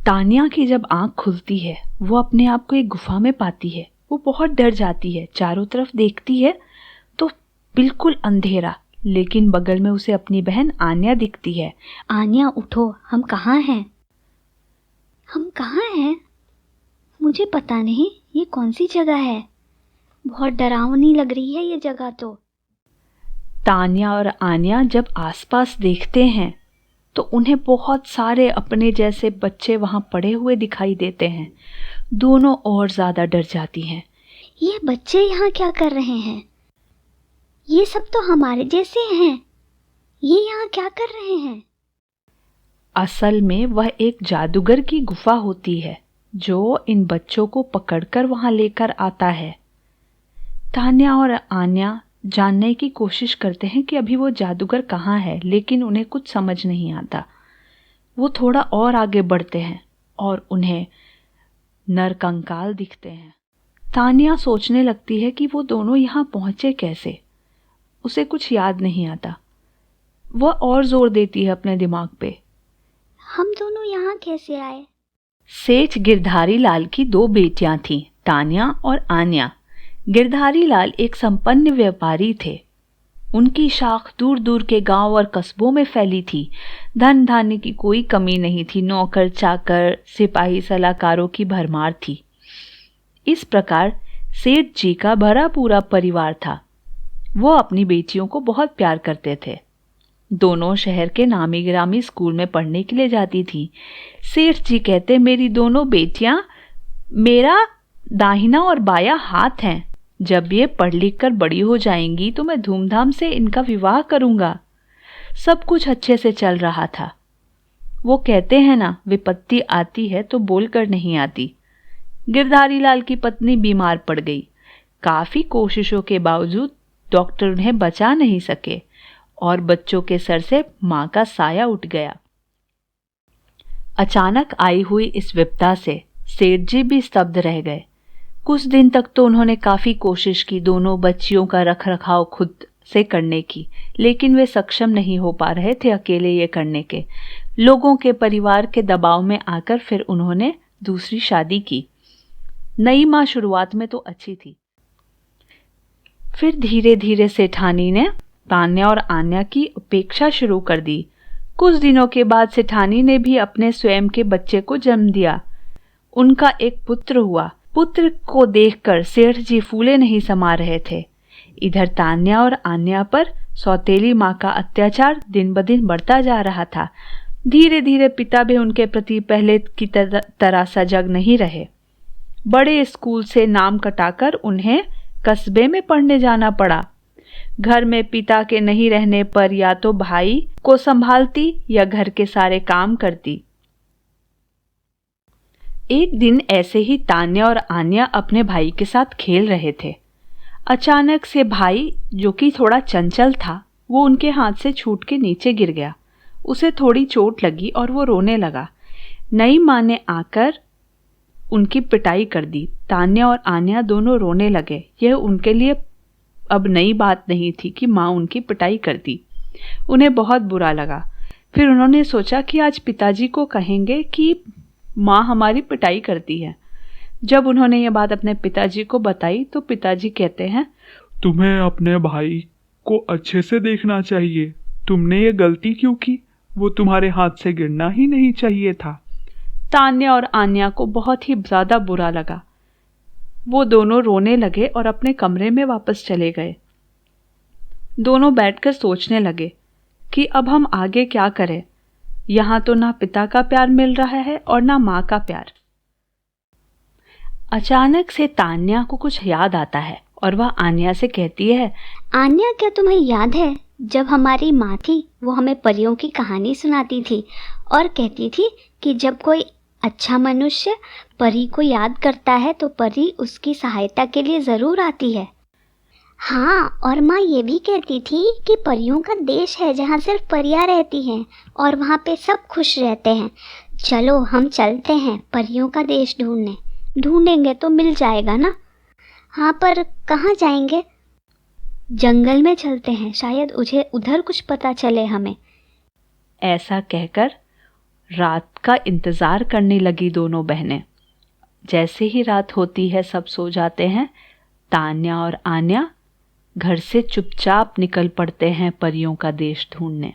तान्या की जब आंख खुलती है वो अपने आप को एक गुफा में पाती है। वो बहुत डर जाती है, चारों तरफ देखती है तो बिल्कुल अंधेरा, लेकिन बगल में उसे अपनी बहन आन्या दिखती है। आन्या उठो, हम कहाँ हैं? हम कहाँ हैं? मुझे पता नहीं ये कौन सी जगह है। बहुत डरावनी लग रही है ये जगह तो। तान्या और आन्या जब आसपास देखते हैं तो उन्हें बहुत सारे अपने जैसे बच्चे वहां पड़े हुए दिखाई देते हैं। दोनों और ज्यादा डर जाती हैं। ये बच्चे यहाँ क्या कर रहे हैं? ये सब तो हमारे जैसे हैं। ये यहाँ क्या कर रहे हैं? असल में वह एक जादूगर की गुफा होती है जो इन बच्चों को पकड़कर वहां लेकर आता है। तान्या और आन्या जानने की कोशिश करते हैं कि अभी वो जादूगर कहाँ है, लेकिन उन्हें कुछ समझ नहीं आता। वो थोड़ा और आगे बढ़ते हैं और उन्हें नरकंकाल दिखते हैं। तान्या सोचने लगती है कि वो दोनों यहाँ पहुंचे कैसे। उसे कुछ याद नहीं आता। वह और जोर देती है अपने दिमाग पे। हम दोनों यहाँ कैसे आए? सेठ गिरधारी लाल की दो बेटियां थीं, तान्या और आन्या। गिरधारी लाल एक संपन्न व्यापारी थे। उनकी शाख दूर दूर के गांव और कस्बों में फैली थी। धन धान्य की कोई कमी नहीं थी। नौकर चाकर, सिपाही, सलाहकारों की भरमार थी। इस प्रकार सेठ जी का भरा पूरा परिवार था। वो अपनी बेटियों को बहुत प्यार करते थे। दोनों शहर के नामी गिरामी स्कूल में पढ़ने के लिए जाती थी। सेठ जी कहते, मेरी दोनों बेटियां मेरा दाहिना और बायां हाथ हैं। जब ये पढ़ लिख कर बड़ी हो जाएंगी तो मैं धूमधाम से इनका विवाह करूंगा। सब कुछ अच्छे से चल रहा था। वो कहते हैं ना, विपत्ति आती है तो बोलकर नहीं आती। गिरधारी लाल की पत्नी बीमार पड़ गई। काफी कोशिशों के बावजूद डॉक्टर उन्हें बचा नहीं सके और बच्चों के सर से मां का साया उठ गया। अचानक आई हुई इस विपदा से सेठ जी भी स्तब्ध रह गए। कुछ दिन तक तो उन्होंने काफी कोशिश की दोनों बच्चियों का रखरखाव खुद से करने की, लेकिन वे सक्षम नहीं हो पा रहे थे अकेले ये करने के। लोगों के परिवार के दबाव में आकर फिर उन्होंने दूसरी शादी की। नई मां शुरुआत में तो अच्छी थी, फिर धीरे धीरे सेठानी ने तान्या और आन्या की उपेक्षा शुरू कर दी। कुछ दिनों के बाद सेठानी ने भी अपने स्वयं के बच्चे को जन्म दिया। उनका एक पुत्र हुआ। पुत्र को देखकर सेठ जी फूले नहीं समा रहे थे। इधर तान्या और आन्या पर सौतेली मां का अत्याचार दिन ब दिन बढ़ता जा रहा था। धीरे धीरे पिता भी उनके प्रति पहले की तरह सजग नहीं रहे। बड़े स्कूल से नाम कटाकर उन्हें कस्बे में पढ़ने जाना पड़ा। घर में पिता के नहीं रहने पर या तो भाई को संभालती या घर के सारे काम करती। एक दिन ऐसे ही तान्या और आन्या अपने भाई के साथ खेल रहे थे। अचानक से भाई, जो कि थोड़ा चंचल था, वो उनके हाथ से छूट के नीचे गिर गया। उसे थोड़ी चोट लगी और वो रोने लगा। नई मां ने आकर उनकी पिटाई कर दी। तान्या और आन्या दोनों रोने लगे। यह उनके लिए अब नई बात नहीं थी कि माँ उनकी पिटाई करती। उन्हें बहुत बुरा लगा। फिर उन्होंने सोचा कि आज पिताजी को कहेंगे कि माँ हमारी पिटाई करती है। जब उन्होंने ये बात अपने पिताजी को बताई तो पिताजी कहते हैं, तुम्हें अपने भाई को अच्छे से देखना चाहिए। तुमने ये गलती क्यों की? वो तुम्हारे हाथ से गिरना ही नहीं चाहिए था। तान्या और आन्या को बहुत ही ज्यादा बुरा लगा। वो दोनों रोने लगे और अपने कमरे में वापस चले गए। दोनों बैठकर सोचने लगे कि अब हम आगे क्या करें। यहाँ तो ना पिता का प्यार मिल रहा है और ना माँ का प्यार। अचानक से तान्या को कुछ याद आता है और वह आन्या से कहती है, आन्या, क्या तुम्हें याद है जब हमारी माँ थी वो हमें परियों की कहानी सुनाती थी और कहती थी कि जब कोई अच्छा मनुष्य परी को याद करता है तो परी उसकी सहायता के लिए ज़रूर आती है। हाँ, और माँ ये भी कहती थी कि परियों का देश है जहाँ सिर्फ परियां रहती हैं और वहाँ पे सब खुश रहते हैं। चलो हम चलते हैं परियों का देश ढूंढने। ढूंढेंगे तो मिल जाएगा ना। हाँ, पर कहाँ जाएंगे? जंगल में चलते हैं, शायद उधर कुछ पता चले हमें। ऐसा कहकर रात का इंतज़ार करने लगी दोनों बहनें। जैसे ही रात होती है सब सो जाते हैं। तान्या और आन्या घर से चुपचाप निकल पड़ते हैं परियों का देश ढूंढने।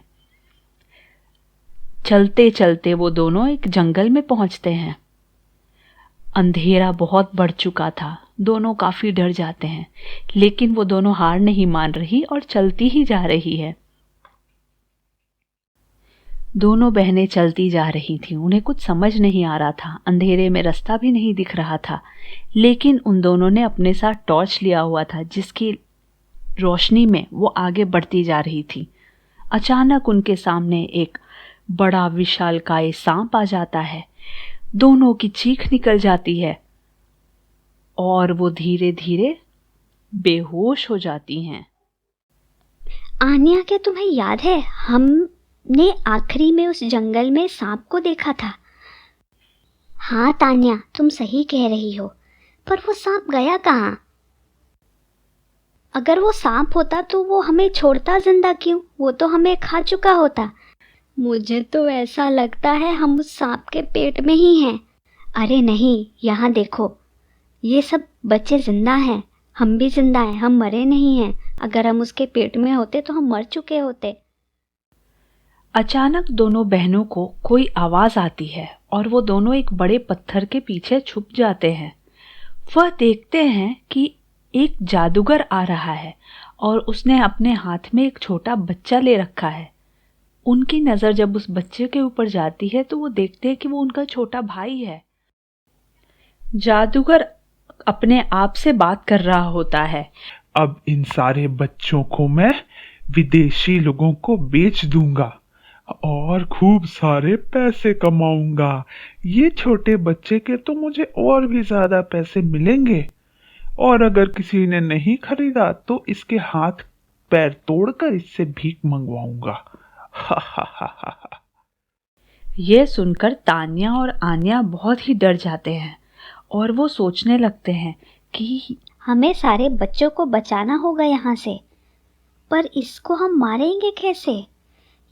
चलते चलते वो दोनों एक जंगल में पहुंचते हैं। अंधेरा बहुत बढ़ चुका था, दोनों काफी डर जाते हैं, लेकिन वो दोनों हार नहीं मान रही और चलती ही जा रही है। दोनों बहनें चलती जा रही थीं। उन्हें कुछ समझ नहीं आ रहा था, अंधेरे में रास्ता भी नहीं दिख रहा था, लेकिन उन दोनों ने अपने साथ टॉर्च लिया हुआ था, जिसकी रोशनी में वो आगे बढ़ती जा रही थी। अचानक उनके सामने एक बड़ा विशालकाय सांप आ जाता है। दोनों की चीख निकल जाती है और वो धीरे धीरे बेहोश हो जाती हैं। आन्या, क्या तुम्हें याद है हमने आखिरी में उस जंगल में सांप को देखा था? हाँ तान्या, तुम सही कह रही हो, पर वो सांप गया कहाँ? अगर वो सांप होता तो वो हमें छोड़ता जिंदा क्यों? वो तो हमें खा चुका होता। मुझे तो ऐसा लगता है हम उस सांप के पेट में ही हैं। अरे नहीं, यहाँ देखो, ये सब बच्चे जिंदा हैं, हम भी जिंदा हैं, हम मरे नहीं हैं। अगर हम उसके पेट में होते तो हम मर चुके होते। अचानक दोनों बहनों को कोई आवाज आती है और वो दोनों एक बड़े पत्थर के पीछे छुप जाते हैं। वह देखते हैं कि एक जादूगर आ रहा है और उसने अपने हाथ में एक छोटा बच्चा ले रखा है। उनकी नज़र जब उस बच्चे के ऊपर जाती है तो वो देखते हैं कि वो उनका छोटा भाई है। जादूगर अपने आप से बात कर रहा होता है। अब इन सारे बच्चों को मैं विदेशी लोगों को बेच दूंगा और खूब सारे पैसे कमाऊंगा। ये छोटे बच्चे के तो मुझे और भी ज्यादा पैसे मिलेंगे, और अगर किसी ने नहीं खरीदा तो इसके हाथ पैर तोड़कर इससे भीख मंगवाऊंगा। हा हा हा हा। ये सुनकर तान्या और आन्या बहुत ही डर जाते हैं और वो सोचने लगते हैं कि हमें सारे बच्चों को बचाना होगा यहाँ से, पर इसको हम मारेंगे कैसे?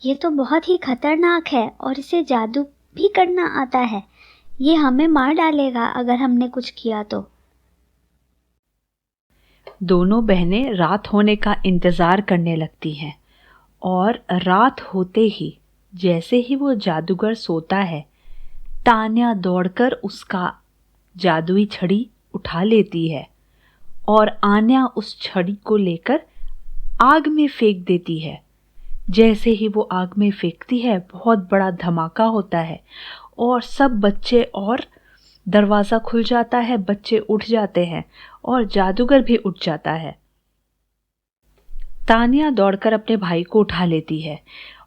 ये तो बहुत ही खतरनाक है और इसे जादू भी करना आता है। ये हमें मार डालेगा अगर हमने कुछ किया तो। दोनों बहनें रात होने का इंतजार करने लगती हैं और रात होते ही जैसे ही वो जादूगर सोता है, तान्या दौड़कर उसका जादुई छड़ी उठा लेती है और आन्या उस छड़ी को लेकर आग में फेंक देती है। जैसे ही वो आग में फेंकती है, बहुत बड़ा धमाका होता है और सब बच्चे, और दरवाज़ा खुल जाता है, बच्चे उठ जाते हैं और जादूगर भी उठ जाता है। तान्या दौड़कर अपने भाई को उठा लेती है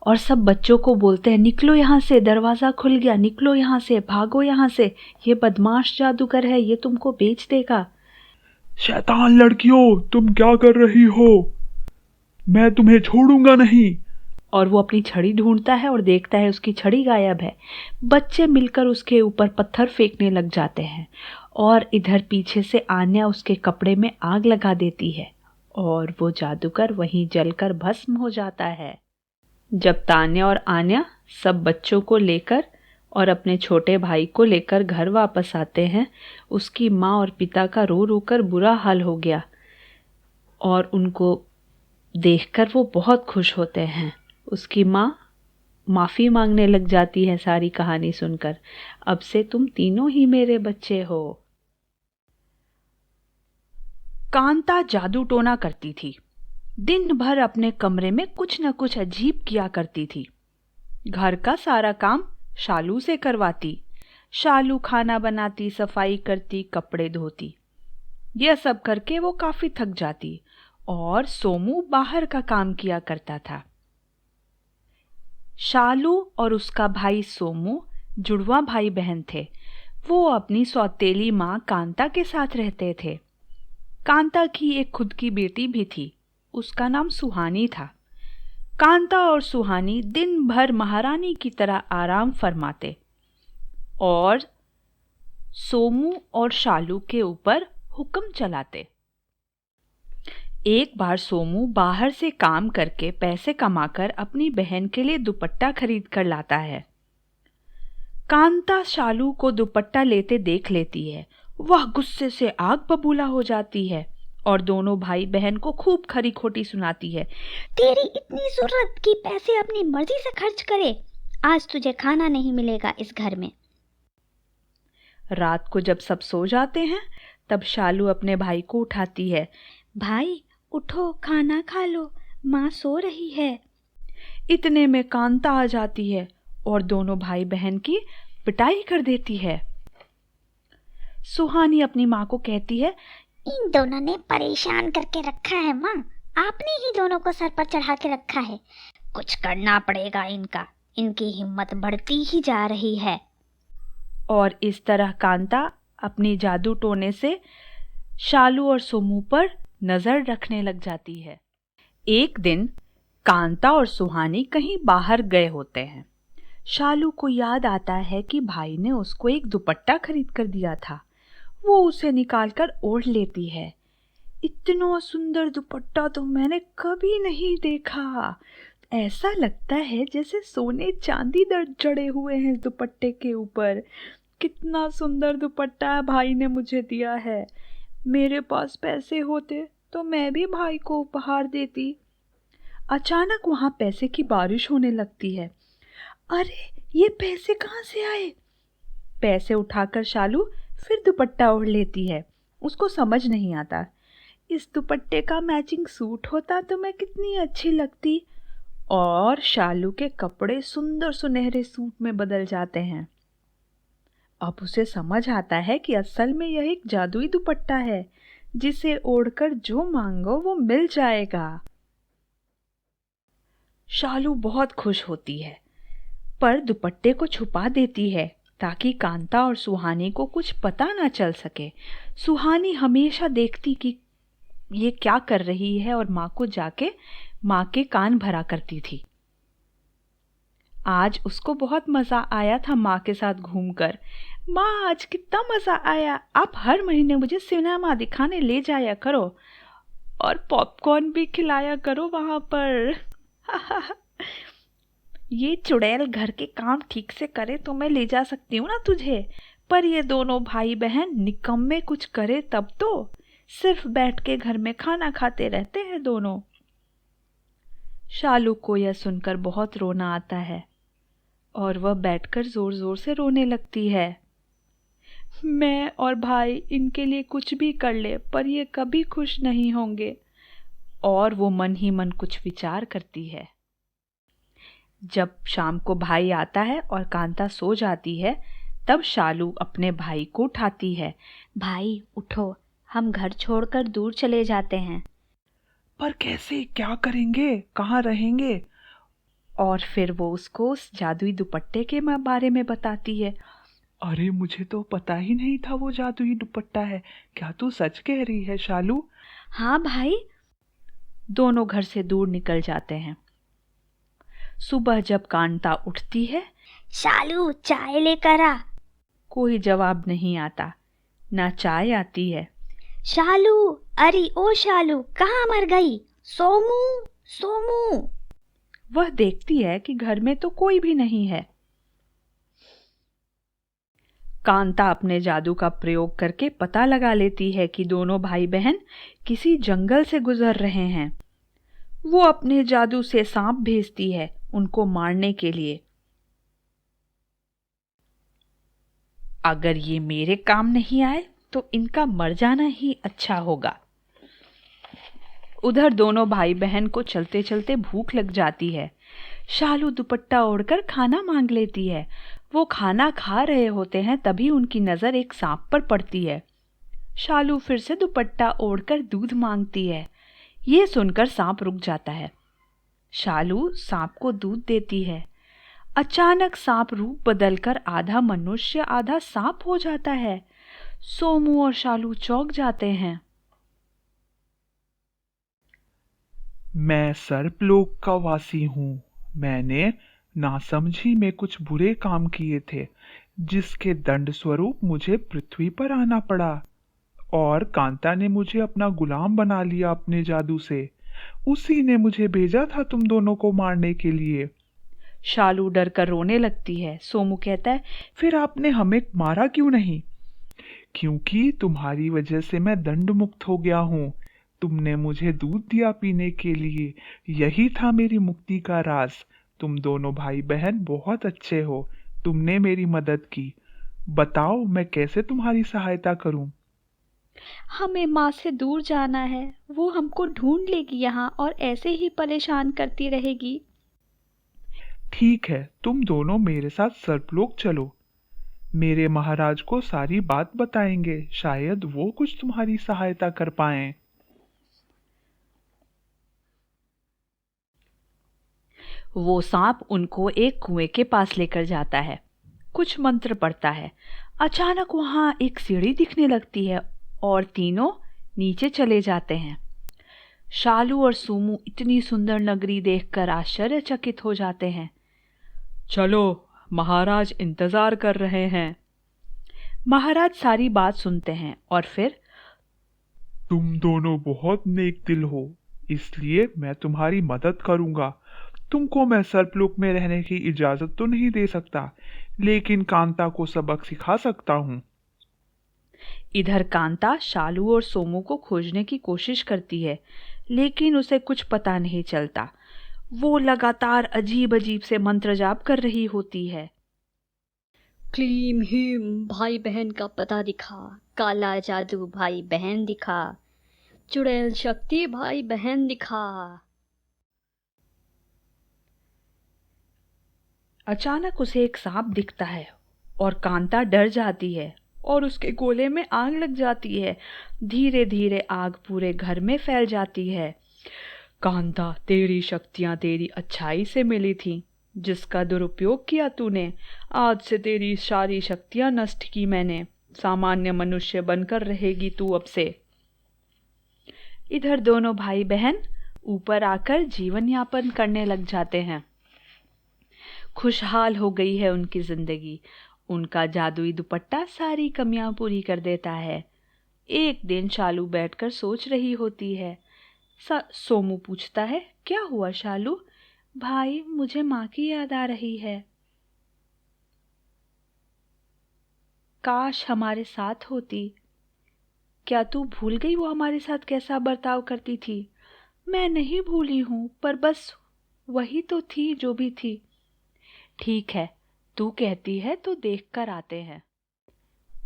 और सब बच्चों को बोलते हैं, निकलो यहाँ से, दरवाज़ा खुल गया, निकलो यहाँ से, भागो यहाँ से, ये बदमाश जादूगर है, ये तुमको बेच देगा। शैतान लड़कियों, तुम क्या कर रही हो? मैं तुम्हें छोड़ूंगा नहीं। और वो अपनी छड़ी ढूंढता है और देखता है उसकी छड़ी गायब है। बच्चे मिलकर उसके ऊपर पत्थर फेंकने लग जाते हैं और इधर पीछे से आन्या उसके कपड़े में आग लगा देती है और वो जादूगर वहीं जलकर भस्म हो जाता है। जब तान्या और आन्या सब बच्चों को लेकर और अपने छोटे भाई को लेकर घर वापस आते हैं, उसकी माँ और पिता का रो रो कर बुरा हाल हो गया और उनको देखकर वो बहुत खुश होते हैं। उसकी माँ माफ़ी मांगने लग जाती है सारी कहानी सुनकर, अब से तुम तीनों ही मेरे बच्चे हो। कांता जादू टोना करती थी। दिन भर अपने कमरे में कुछ न कुछ अजीब किया करती थी। घर का सारा काम शालू से करवाती। शालू खाना बनाती, सफाई करती, कपड़े धोती। यह सब करके वो काफी थक जाती और सोमू बाहर का काम किया करता था। शालू और उसका भाई सोमू जुड़वा भाई बहन थे। वो अपनी सौतेली माँ कांता के साथ रहते थे। कांता की एक खुद की बेटी भी थी, उसका नाम सुहानी था। कांता और सुहानी दिन भर महारानी की तरह आराम फरमाते और सोमू और शालू के ऊपर हुक्म चलाते। एक बार सोमू बाहर से काम करके पैसे कमाकर अपनी बहन के लिए दुपट्टा खरीद कर लाता है। कांता शालू को दुपट्टा लेते देख लेती है। वह गुस्से से आग बबूला हो जाती है और दोनों भाई बहन को खूब खरी खोटी सुनाती है। तेरी इतनी जरूरत कि पैसे अपनी मर्जी से खर्च करे, आज तुझे खाना नहीं मिलेगा इस घर में। रात को जब सब सो जाते हैं तब शालू अपने भाई को उठाती है। भाई उठो, खाना खा लो, माँ सो रही है। इतने में कांता आ जाती है और दोनों भाई बहन की पिटाई कर देती है। सुहानी अपनी माँ को कहती है, इन दोनों ने परेशान करके रखा है माँ, आपने ही दोनों को सर पर चढ़ा के रखा है। कुछ करना पड़ेगा इनका, इनकी हिम्मत बढ़ती ही जा रही है। और इस तरह कांता अपनी जादू टोने से शालू और सोमू पर नजर रखने लग जाती है। एक दिन कांता और सुहानी कहीं बाहर गए होते हैं। शालू को याद आता है कि भाई ने उसको एक दुपट्टा खरीद कर दिया था। वो उसे निकालकर ओढ़ लेती है। इतना सुंदर दुपट्टा तो मैंने कभी नहीं देखा। ऐसा लगता है जैसे सोने चांदी जड़े हुए हैं दुपट्टे के ऊपर। कितना सुंदर दुपट्टा भाई ने मुझे दिया है। मेरे पास पैसे होते तो मैं भी भाई को उपहार देती। अचानक वहां पैसे की बारिश होने लगती है। अरे ये पैसे कहाँ से आए? पैसे उठाकर शालू फिर दुपट्टा ओढ़ लेती है। उसको समझ नहीं आता, इस दुपट्टे का मैचिंग सूट होता तो मैं कितनी अच्छी लगती। और शालू के कपड़े सुंदर सुनहरे सूट में बदल जाते हैं। अब उसे समझ आता है कि असल में यह एक जादुई दुपट्टा है, जिसे ओढ़कर जो मांगो वो मिल जाएगा। शालू बहुत खुश होती है, पर दुपट्टे को छुपा देती है ताकि कांता और सुहानी को कुछ पता ना चल सके। सुहानी हमेशा देखती कि ये क्या कर रही है और माँ को जाके माँ के कान भरा करती थी। आज उसको बहुत मजा आया था माँ के साथ घूमकर। माँ आज कितना मजा आया, आप हर महीने मुझे सिनेमा दिखाने ले जाया करो और पॉपकॉर्न भी खिलाया करो वहां पर। ये चुड़ैल घर के काम ठीक से करे तो मैं ले जा सकती हूँ ना तुझे, पर ये दोनों भाई बहन निकम्मे कुछ करे तब तो, सिर्फ बैठ के घर में खाना खाते रहते हैं दोनों। शालू को यह सुनकर बहुत रोना आता है और वह बैठकर जोर जोर से रोने लगती है। मैं और भाई इनके लिए कुछ भी कर ले पर ये कभी खुश नहीं होंगे। और वो मन ही मन कुछ विचार करती है। जब शाम को भाई आता है और कांता सो जाती है, तब शालू अपने भाई को उठाती है। भाई उठो, हम घर छोड़कर दूर चले जाते हैं। पर कैसे, क्या करेंगे, कहाँ रहेंगे? और फिर वो उसको उस जादुई दुपट्टे के बारे में बताती है। अरे मुझे तो पता ही नहीं था वो जादुई दुपट्टा है। क्या तू सच कह रही है शालू? हाँ भाई। दोनों घर से दूर निकल जाते हैं। सुबह जब कांता उठती है, शालू चाय लेकर आ। कोई जवाब नहीं आता, ना चाय आती है। शालू, अरे ओ शालू, कहाँ मर गई? सोमू, सोमू। वह देखती है कि घर में तो कोई भी नहीं है। कांता अपने जादू का प्रयोग करके पता लगा लेती है कि दोनों भाई बहन किसी जंगल से गुजर रहे हैं। वो अपने जादू से सांप भेजती है उनको मारने के लिए। अगर ये मेरे काम नहीं आए तो इनका मर जाना ही अच्छा होगा। उधर दोनों भाई बहन को चलते चलते भूख लग जाती है। शालू दुपट्टा ओढ़कर खाना मांग लेती है। वो खाना खा रहे होते हैं तभी उनकी नजर एक सांप पर पड़ती है। शालू फिर से दुपट्टा ओढ़कर दूध मांगती है। ये सुनकर सांप रुक जाता है। शालू सांप को दूध देती है। अचानक सांप रूप बदलकर आधा मनुष्य आधा सांप हो जाता है। सोमू और शालू चौंक जाते हैं। मैं सर्पलोक का वासी हूँ। मैंने नासमझी में कुछ बुरे काम किए थे, जिसके दंड स्वरूप मुझे पृथ्वी पर आना पड़ा। और कांता ने मुझे अपना गुलाम बना लिया अपने जादू से। उसी ने मुझे भेजा था तुम दोनों को मारने के लिए। शालू डर कर रोने लगती है। सोमू कहता है, फिर आपने हमें मारा क्यों नहीं? क्योंकि तुम्हारी वजह से मैं दंड मुक्त हो गया हूँ। तुमने मुझे दूध दिया पीने के लिए, यही था मेरी मुक्ति का राज। तुम दोनों भाई बहन बहुत अच्छे हो, तुमने मेरी मदद की। बताओ मैं कैसे तुम्हारी सहायता करूं? हमें माँ से दूर जाना है, वो हमको ढूंढ लेगी यहाँ और ऐसे ही परेशान करती रहेगी। ठीक है, तुम दोनों मेरे साथ सर्पलोक चलो। मेरे महाराज को सारी बात बताएंगे, शायद वो कुछ तुम्हारी सहायता कर पाएं। वो सांप उनको एक कुएं के पास लेकर जाता है, कुछ मंत्र पढ़ता है। अचानक वहां एक सीढ़ी दिखने लगती है और तीनों नीचे चले जाते हैं। शालू और सोमू इतनी सुंदर नगरी देखकर आश्चर्यचकित हो जाते हैं। चलो, महाराज इंतजार कर रहे हैं। महाराज सारी बात सुनते हैं और फिर, तुम दोनों बहुत नेक दिल हो, इसलिए मैं तुम्हारी मदद करूंगा। तुमको मैं सर्पलोक में रहने की इजाजत तो नहीं दे सकता, लेकिन कांता को सबक सिखा सकता हूँ। इधर कांता शालू और सोमू को खोजने की कोशिश करती है, लेकिन उसे कुछ पता नहीं चलता। वो लगातार अजीब अजीब से मंत्र जाप कर रही होती है। क्लीम हीम भाई बहन का पता दिखा, काला जादू भाई बहन दिखा, चुड़ैल शक्ति भाई बहन दिखा। अचानक उसे एक सांप दिखता है और कांता डर जाती है और उसके गोले में आग लग जाती है। धीरे धीरे आग पूरे घर में फैल जाती है। कांता, तेरी शक्तियां तेरी अच्छाई से मिली थी, जिसका दुरुपयोग किया तूने। आज से तेरी सारी शक्तियां नष्ट की मैंने। सामान्य मनुष्य बनकर रहेगी तू अब से। इधर दोनों भाई बहन ऊपर आकर जीवन यापन करने लग जाते हैं। खुशहाल हो गई है उनकी जिंदगी। उनका जादुई दुपट्टा सारी कमियां पूरी कर देता है। एक दिन शालू बैठकर सोच रही होती है। सोमू पूछता है, क्या हुआ शालू? भाई, मुझे माँ की याद आ रही है। काश हमारे साथ होती। क्या तू भूल गई वो हमारे साथ कैसा बर्ताव करती थी? मैं नहीं भूली हूं, पर बस वही तो थी जो भी थी। ठीक है, तू कहती है तो देख कर आते हैं।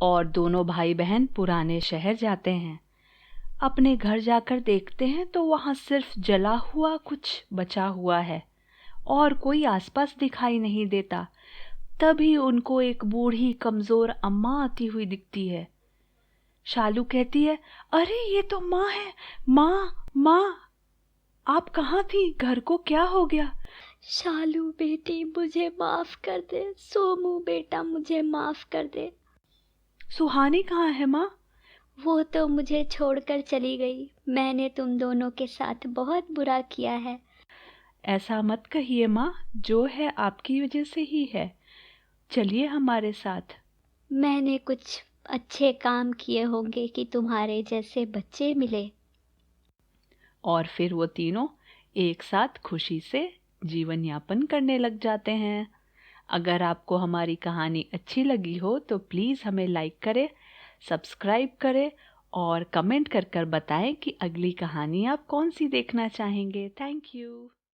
और दोनों भाई बहन पुराने शहर जाते हैं। अपने घर जाकर देखते हैं तो वहां सिर्फ जला हुआ कुछ बचा हुआ है और कोई आसपास दिखाई नहीं देता। तभी उनको एक बूढ़ी कमजोर अम्मा आती हुई दिखती है। शालू कहती है, अरे ये तो माँ है। माँ, माँ, आप कहाँ थी? घर को क्या हो गया? शालू बेटी मुझे माफ कर दे, सोमू बेटा मुझे माफ कर दे। सुहानी कहाँ है माँ? वो तो मुझे छोड़कर चली गई। मैंने तुम दोनों के साथ बहुत बुरा किया है। ऐसा मत कहिए माँ, जो है आपकी वजह से ही है। चलिए हमारे साथ। मैंने कुछ अच्छे काम किए होंगे कि तुम्हारे जैसे बच्चे मिले। और फिर वो तीनों एक साथ खुशी से जीवन यापन करने लग जाते हैं। अगर आपको हमारी कहानी अच्छी लगी हो तो प्लीज़ हमें लाइक करें, सब्सक्राइब करें और कमेंट कर बताएं कि अगली कहानी आप कौन सी देखना चाहेंगे। Thank you.